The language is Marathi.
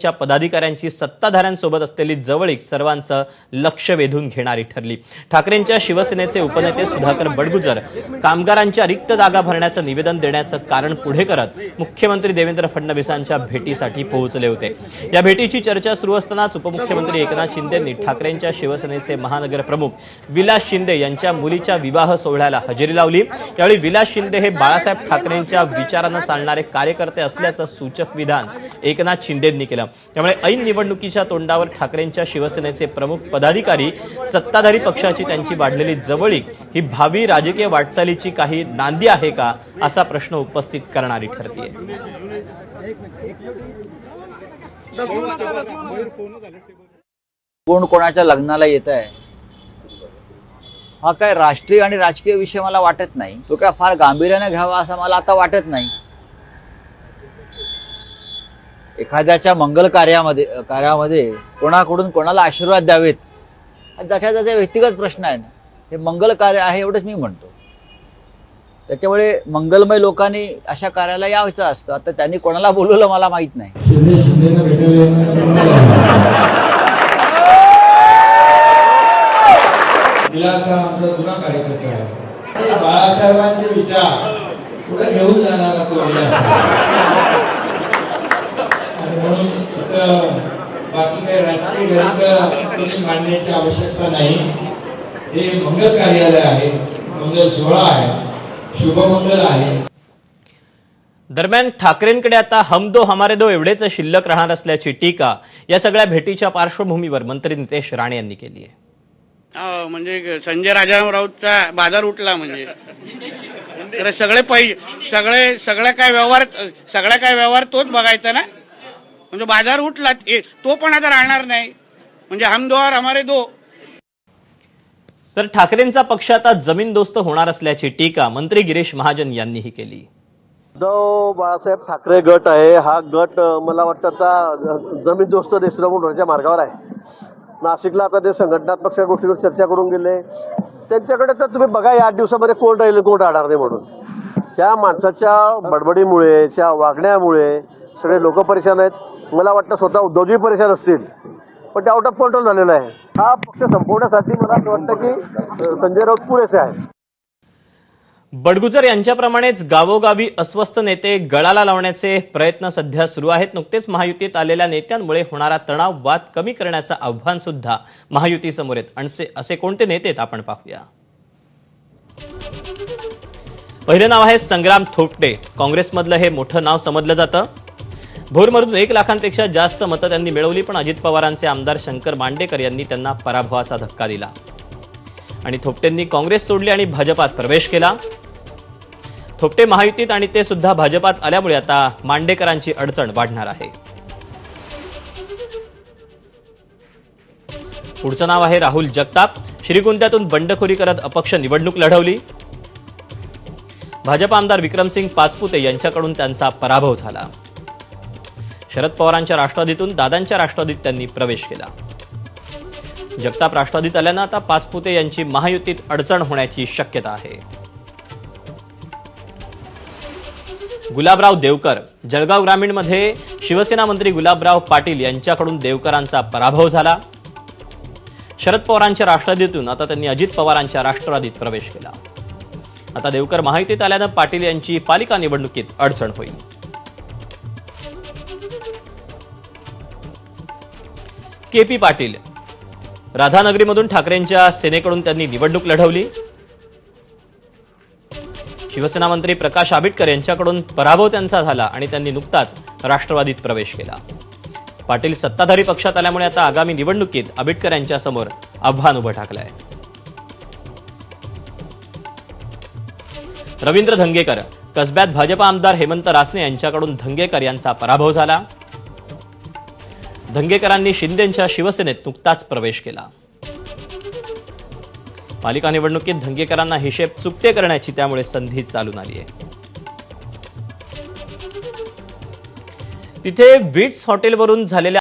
च्या पदाधिकाऱ्यांची सत्ताधाऱ्यांसोबत असलेली जवळीक सर्वांचं लक्ष वेधून घेणारी ठरली। ठाकरेंच्या शिवसेनेचे उपनेते सुधाकर बडगुजर कामगारांच्या रिक्त जागा भरण्याचं निवेदन देण्याचं कारण पुढे करत मुख्यमंत्री देवेंद्र फडणवीसांच्या भेटीसाठी पोहोचले होते। या भेटीची चर्चा सुरू असतानाच उपमुख्यमंत्री एकनाथ शिंदेंनी ठाकरेंच्या शिवसेनेचे महानगर प्रमुख विलास शिंदे यांच्या मुलीच्या विवाह सोहळ्याला हजेरी लावली। यावेळी विलास शिंदे हे बाळासाहेब ठाकरेंच्या विचारांना चालणारे कार्यकर्ते असल्याचं सूचक विधान एकनाथ शिंदेंनी केलं। त्यामुळे ऐन निवडणुकीच्या तोंडावर ठाकरेंच्या शिवसेनेचे प्रमुख पदाधिकारी सत्ताधारी पक्षाची त्यांची वाढलेली जवळीक ही भावी राजकीय वाटचालीची काही नांदी आहे का असा प्रश्न उपस्थित करणारी ठरते। कोण कोणाच्या लग्नाला येत आहे हा काय राष्ट्रीय आणि राजकीय विषय मला वाटत नाही। तो काय फार गांभीर्याने घ्यावा असं मला आता वाटत नाही। एखाद्याच्या मंगल कार्यामध्ये कोणाकडून कोणाला आशीर्वाद द्यावेत त्याच्या व्यक्तिगत प्रश्न आहे ना। हे मंगल कार्य आहे एवढंच मी म्हणतो। त्याच्यामुळे मंगलमय लोकांनी अशा कार्याला यायचं असतं। आता त्यांनी कोणाला बोलवलं मला माहित नाही। विलास हा आमचा जुना कार्यकर्ता आहे। बाळासाहेबांचे विचार पुढे घेऊन जाणारा तो म्हणून बाकी काही राजकीय गणित मांडण्याची आवश्यकता नाही। हे मंगल कार्यालय आहे, मंगल सोहळा आहे, शुभमंगल आहे। दरम्यान ठाकरेंकडे आता हम दो हमारे दो एवढेच शिल्लक राहणार असल्याची टीका या सगळ्या भेटीच्या पार्श्वभूमीवर मंत्री नितेश राणे यांनी केली आहे। म्हणजे संजय राजारामरावचा बाजार उठला म्हणजे तर सगळे काय व्यवहार तोच बघायचा ना। म्हणजे बाजार उठला तो पण आता राहणार नाही। म्हणजे हम दो और हमारे दो। तर ठाकरेंचा पक्ष आता जमीनदोस्त होणार असल्याची टीका मंत्री गिरीश महाजन यांनीही केली। जो बाळासाहेब ठाकरे गट आहे हा गट मला वाटतं आता जमीनदोस्त देशद्रोह होण्याच्या मार्गावर आहे। नाशिकला आता ते संघटनात्मक गोष्टीवर चर्चा करून गेले। त्यांच्याकडे तर तुम्ही बघा या 8 दिवसामध्ये कोण राहील कोण राहणार नाही म्हणून। त्या माणसाच्या बडबडीमुळे त्या वागण्यामुळे सगळे लोक परेशान आहेत। मला वाटतं स्वतः उद्धवजी परेशान असतील पण ते आउट ऑफ कंट्रोल झालेला आहे। हा पक्ष संपवण्यासाठी मला असं वाटतं की संजय राऊत पुरेसे आहेत। बडगुजर यांच्याप्रमाणेच गावोगावी अस्वस्थ नेते गळाला लावण्याचे प्रयत्न सध्या सुरू आहेत। नुकतेच महायुतीत आलेल्या नेत्यांमुळे होणारा तणाव वाद कमी करण्याचं आव्हान सुद्धा महायुतीसमोर आहेत। असे कोणते नेते आहेत आपण पाहूया। पहिले नाव आहे संग्राम थोपटे। काँग्रेसमधलं हे मोठं नाव समजलं जातं। भोरमधून 1 लाखांपेक्षा जास्त मतं त्यांनी मिळवली, पण अजित पवारांचे आमदार शंकर मांडेकर यांनी त्यांना पराभवाचा धक्का दिला आणि थोपटेंनी काँग्रेस सोडली आणि भाजपात प्रवेश केला। थोपटे महायुतीत आणि ते सुद्धा भाजपात आल्यामुळे आता मांडेकरांची अडचण वाढणार आहे। पुढचं नाव आहे राहुल जगताप। श्रीगोंद्यातून बंडखोरी करत अपक्ष निवडणूक लढवली। भाजप आमदार विक्रमसिंग पाचपुते यांच्याकडून त्यांचा पराभव झाला। शरद पवारांच्या राष्ट्रवादीतून दादांच्या राष्ट्रवादीत त्यांनी प्रवेश केला। जगताप राष्ट्रवादीत आल्यानं आता पाचपुते यांची महायुतीत अडचण होण्याची शक्यता आहे। गुलाबराव देवकर। जळगाव ग्रामीणमध्ये शिवसेना मंत्री गुलाबराव पाटील यांच्याकडून देवकरांचा पराभव झाला। शरद पवारांच्या राष्ट्रवादीतून आता त्यांनी अजित पवारांच्या राष्ट्रवादीत प्रवेश केला। आता देवकर महायुतीत आल्यानं पाटील यांची पालिका निवडणुकीत अडचण होईल। केपी पाटील। राधानगरीमधून ठाकरेंच्या सेनेकडून त्यांनी निवडणूक लढवली। शिवसेना मंत्री प्रकाश आंबेडकर यांच्याकडून पराभव त्यांचा झाला आणि त्यांनी नुकताच राष्ट्रवादीत प्रवेश केला। पाटील सत्ताधारी पक्षात आल्यामुळे आता आगामी निवडणुकीत आंबेडकर यांच्यासमोर आव्हान उभं ठाकलंय। रवींद्र धंगेकर। कसब्यात भाजप आमदार हेमंत रासने यांच्याकडून धंगेकर यांचा पराभव झाला। धंगेकरांनी शिंदेंच्या शिवसेनेत नुकताच प्रवेश केला। पालिका निवडणुकीत धंगेकरांना हिशेब चुकते करण्याची त्यामुळे संधी चालून आली आहे। तिथे विट्स हॉटेलवरून झालेल्या